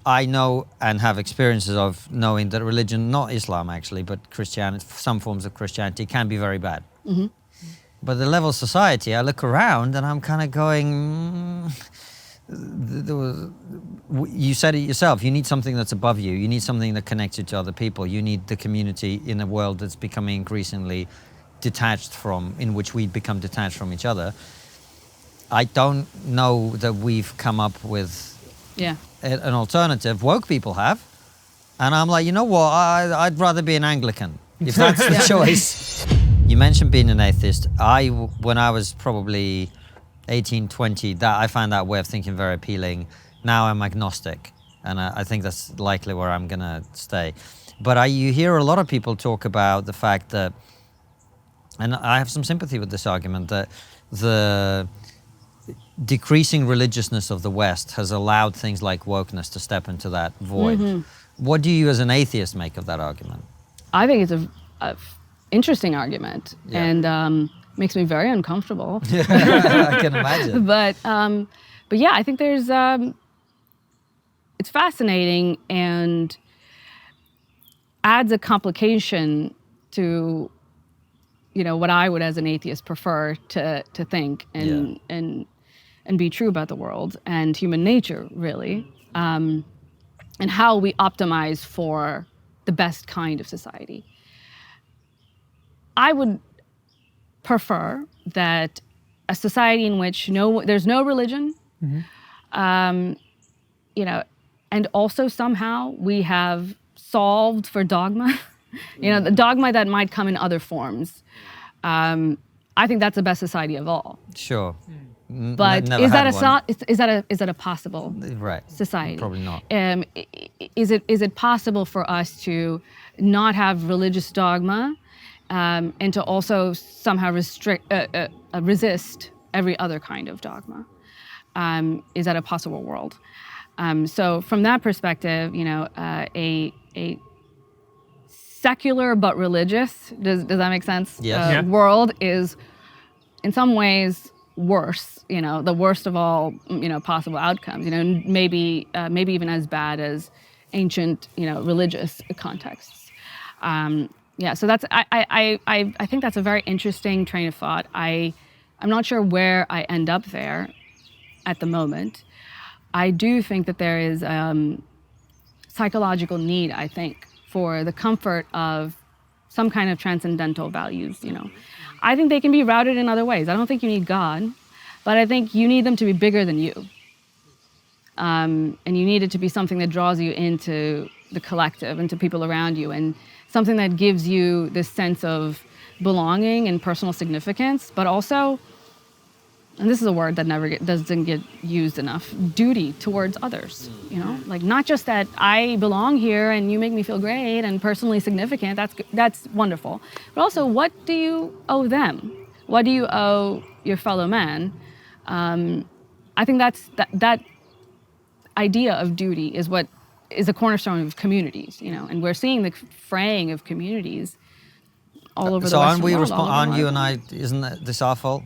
I know and have experiences of knowing that religion, not Islam actually, but Christianity, some forms of Christianity can be very bad. Mm-hmm. But the level of society, I look around and I'm kind of going, you said it yourself, you need something that's above you. You need something that connects you to other people. You need the community in a world that's becoming increasingly detached from, in which we become detached from each other. I don't know that we've come up with an alternative. Woke people have. And I'm like, you know what, I'd rather be an Anglican, if that's the choice. You mentioned being an atheist. When I was probably 18, 20, I found that way of thinking very appealing. Now I'm agnostic, and I think that's likely where I'm gonna stay. But you hear a lot of people talk about the fact that, and I have some sympathy with this argument, that the decreasing religiousness of the West has allowed things like wokeness to step into that void. Mm-hmm. What do you as an atheist make of that argument? I think it's a interesting argument, and makes me very uncomfortable. I can imagine. But yeah, I think there's it's fascinating and adds a complication to what I would as an atheist prefer to think and be true about the world and human nature, really, and how we optimize for the best kind of society. I would prefer that a society in which there's no religion, and also somehow we have solved for dogma, the dogma that might come in other forms. I think that's the best society of all. Sure. But is that a possible society? Probably not. Is it possible for us to not have religious dogma, and to also somehow resist every other kind of dogma? Is that a possible world? So from that perspective, a secular but religious, does that make sense? Yes. World is in some ways worse, the worst of all, possible outcomes, maybe even as bad as ancient, religious contexts. So that's, I think that's a very interesting train of thought. I'm not sure where I end up there at the moment. I do think that there is psychological need, I think, for the comfort of some kind of transcendental values, I think they can be routed in other ways. I don't think you need God, but I think you need them to be bigger than you. And you need it to be something that draws you into the collective, into people around you, and something that gives you this sense of belonging and personal significance, but also, and this is a word that doesn't get used enough, duty towards others, like not just that I belong here and you make me feel great and personally significant, that's wonderful, but also what do you owe them? What do you owe your fellow man? I think that idea of duty is what is a cornerstone of communities, and we're seeing the fraying of communities all over the Western world. So aren't you and I, isn't this our fault?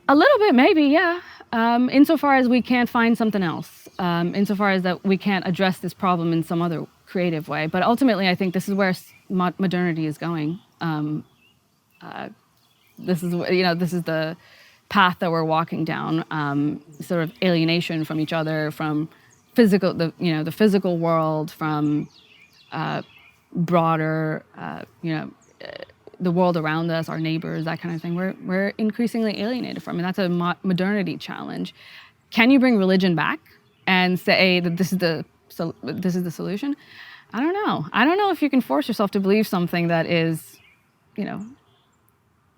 A little bit, maybe, yeah. Insofar as we can't find something else, insofar as that we can't address this problem in some other creative way. But ultimately, I think this is where modernity is going. This is the path that we're walking down. Sort of alienation from each other, from the physical world, from broader, the world around us, our neighbors, that kind of thing. We're increasingly alienated from, and that's a modernity challenge. Can you bring religion back and say that this is the solution? I don't know. I don't know if you can force yourself to believe something that is,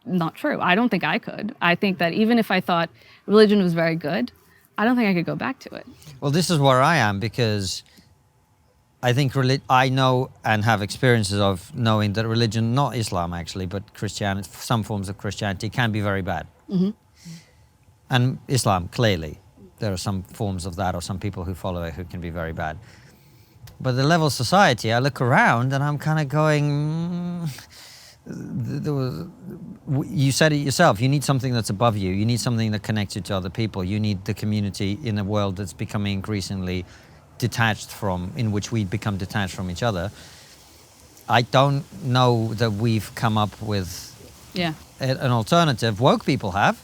not true. I don't think I could. I think that even if I thought religion was very good, I don't think I could go back to it. Well, this is where I am, because I think I know and have experiences of knowing that religion, not Islam actually, but Christianity, some forms of Christianity can be very bad. Mm-hmm. And Islam, clearly, there are some forms of that, or some people who follow it who can be very bad. But the level of society, I look around and I'm kind of going, you said it yourself, you need something that's above you. You need something that connects you to other people. You need the community in a world that's becoming increasingly in which we become detached from each other. I don't know that we've come up with Yeah. an alternative. Woke people have.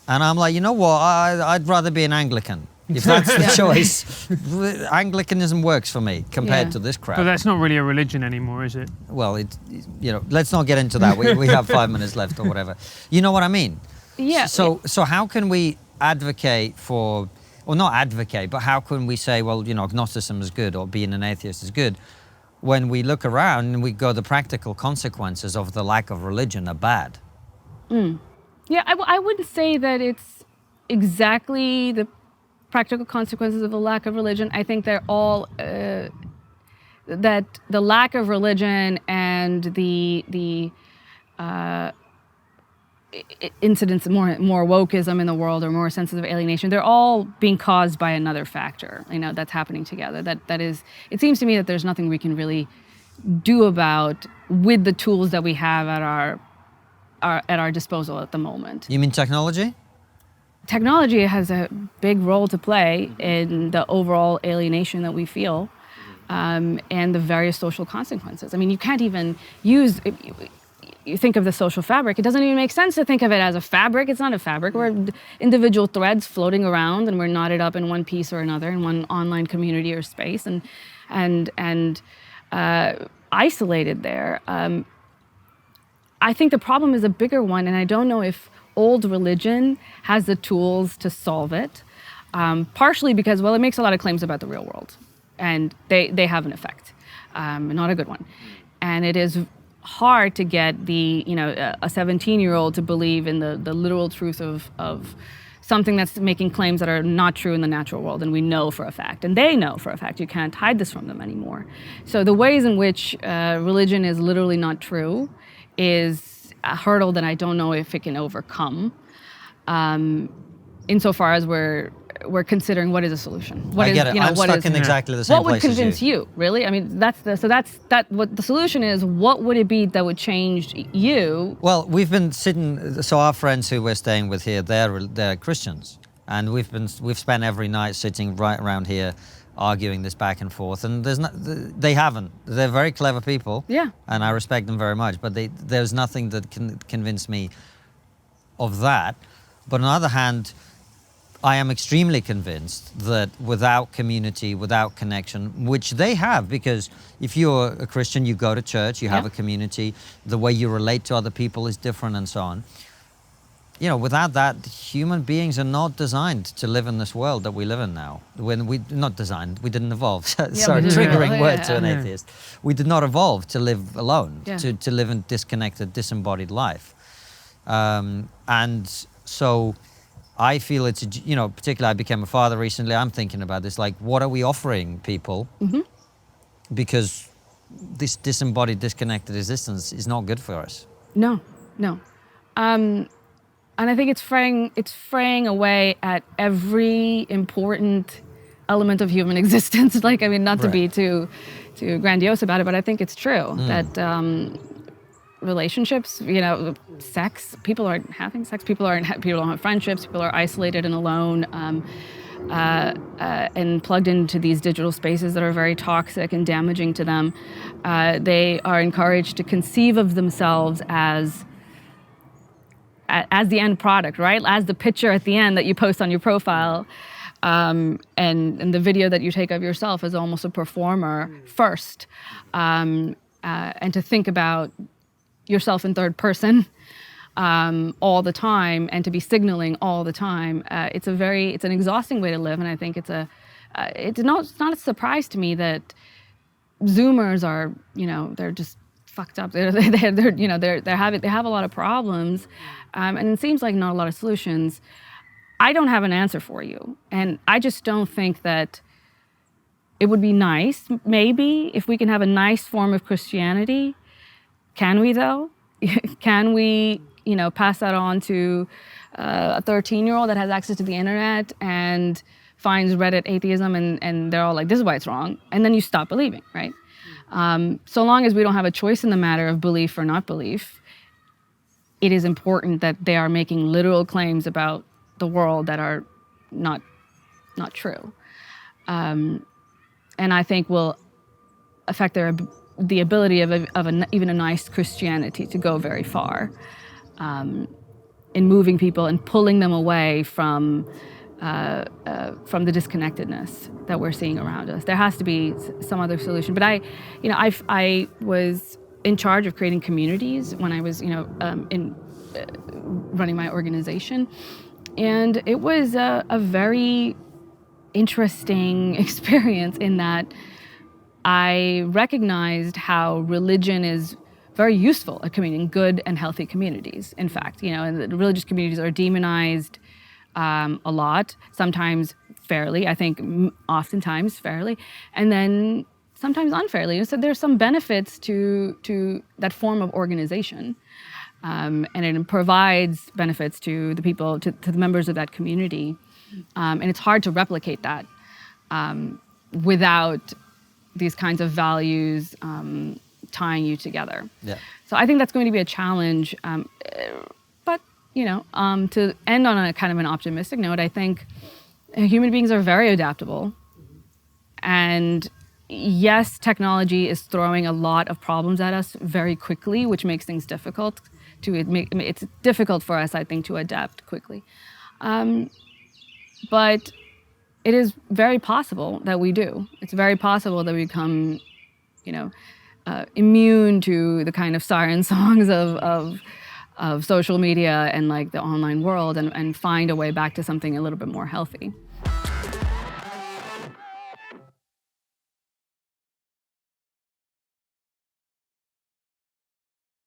And I'm like, you know what? I'd rather be an Anglican. If that's the choice, Anglicanism works for me compared to this crap. But that's not really a religion anymore, is it? Well, let's not get into that. We have 5 minutes left or whatever. You know what I mean? Yeah. So how can we advocate for, or not advocate, but how can we say, well, agnosticism is good or being an atheist is good, when we look around and we go, the practical consequences of the lack of religion are bad? Yeah, I wouldn't say that it's exactly the practical consequences of a lack of religion. I think they're all that the lack of religion and the incidents, more wokeism in the world or more senses of alienation, they're all being caused by another factor, that's happening together. That is, it seems to me that there's nothing we can really do about with the tools that we have at our disposal at the moment. You mean technology? Technology has a big role to play in the overall alienation that we feel, and the various social consequences. I mean, you can't even use, you think of the social fabric, it doesn't even make sense to think of it as a fabric. It's not a fabric. We're individual threads floating around, and we're knotted up in one piece or another in one online community or space, and isolated there. I think the problem is a bigger one, and I don't know if old religion has the tools to solve it. Partially because, well, it makes a lot of claims about the real world, and they have an effect, not a good one. And it is hard to get a 17-year-old to believe in the literal truth of something that's making claims that are not true in the natural world, and we know for a fact, and they know for a fact. You can't hide this from them anymore. So the ways in which religion is literally not true is a hurdle that I don't know if it can overcome, insofar as we're considering what is a solution. I get it. I'm stuck in exactly the same place. What would convince you, really? I mean, that's what the solution is. What would it be that would change you? Well, we've been sitting. So our friends who we're staying with here, they're Christians, and we've spent every night sitting right around here, arguing this back and forth. And they haven't. They're very clever people. Yeah. And I respect them very much. But there's nothing that can convince me of that. But on the other hand, I am extremely convinced that without community, without connection, which they have, because if you're a Christian, you go to church, you have a community, the way you relate to other people is different and so on. Without that, human beings are not designed to live in this world that we live in now. Not designed, we didn't evolve. Sorry, triggering word to an atheist. We did not evolve to live alone, to live in disconnected, disembodied life. And so I feel it's, particularly I became a father recently, I'm thinking about this, like, what are we offering people? Mm-hmm. Because this disembodied, disconnected existence is not good for us. No. And I think it's fraying away at every important element of human existence. Not to be too grandiose about it, but I think it's true that relationships, sex, people aren't having sex, people don't have friendships, people are isolated and alone, and plugged into these digital spaces that are very toxic and damaging to them. They are encouraged to conceive of themselves as the end product, right? As the picture at the end that you post on your profile, and the video that you take of yourself as almost a performer first, and to think about yourself in third person all the time, and to be signaling all the time. It's an exhausting way to live, and I think it's not a surprise to me that Zoomers are, they're just fucked up. They have a lot of problems, and it seems like not a lot of solutions. I don't have an answer for you, and I just don't think that it would be nice, maybe, if we can have a nice form of Christianity. Can we, though? Can we, pass that on to a 13-year-old that has access to the internet and finds Reddit atheism, and they're all like, this is why it's wrong, and then you stop believing, right? So long as we don't have a choice in the matter of belief or not belief, it is important that they are making literal claims about the world that are not true. and I think will affect the ability of even a nice Christianity to go very far in moving people and pulling them away from the disconnectedness that we're seeing around us. There has to be some other solution. But I was in charge of creating communities when I was, running my organization, and it was a very interesting experience in that I recognized how religion is very useful at creating good and healthy communities. In fact, and the religious communities are demonized a lot, sometimes fairly, I think oftentimes fairly, and then sometimes unfairly. So there's some benefits to that form of organization, and it provides benefits to the people, to the members of that community, and it's hard to replicate that without these kinds of values tying you together. Yeah. So I think that's going to be a challenge. But to end on a kind of an optimistic note, I think human beings are very adaptable. And yes, technology is throwing a lot of problems at us very quickly, which makes things difficult. It's difficult for us, I think, to adapt quickly. But it is very possible that we do. It's very possible that we become, immune to the kind of siren songs of social media and like the online world, and find a way back to something a little bit more healthy.